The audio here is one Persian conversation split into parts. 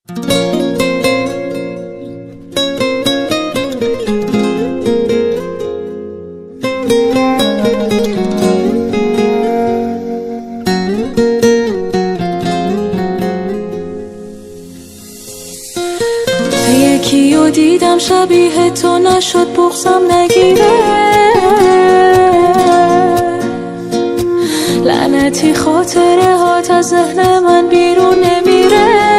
یکیو دیدم شبیه تو نشد بغضم نگیره، لعنتی خاطره هات از ذهن من بیرون نمیره.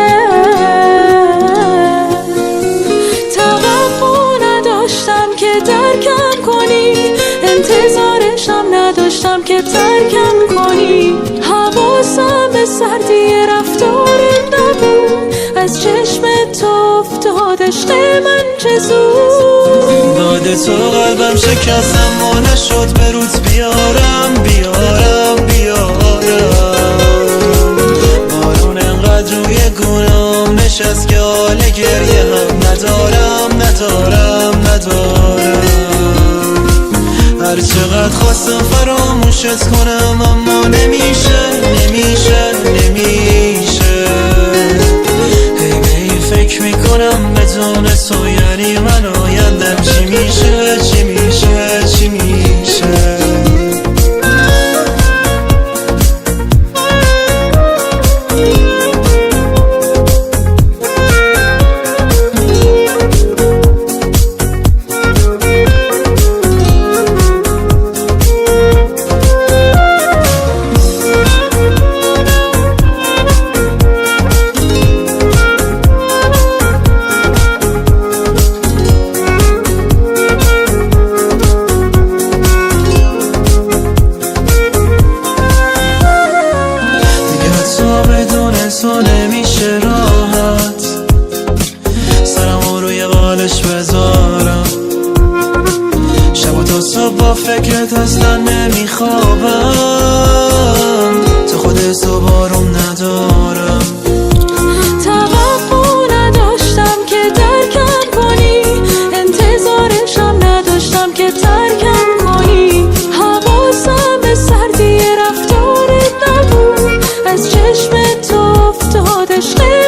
توقع نداشتم که درکم کنی، انتظارشم نداشتم که ترکم کنی. حواسم به سردی رفتارت نبود، از چشم تو افتاد عشق من چه زود. بعد تو قلبم شکستم و نشد به روت بیارم بارون انقدر روی گونام نشست که حال گریه هم ندارم هر چقدر خواستم فراموشت کنم اما نمیشه هی فکر میکنم بدون تو یعنی من آیندم چی میشه تو نمیشه راحت سرمو روی بالش بذارم، شب و تا صبح با فکرت اصلا نمیخوابم، تو خودت تو بارم ندارم. توقع نداشتم که درکم کنی، انتظارشم نداشتم که ترکم کنی. حواسم به سردی رفتارت نبود، از چشم تو افتاد عشق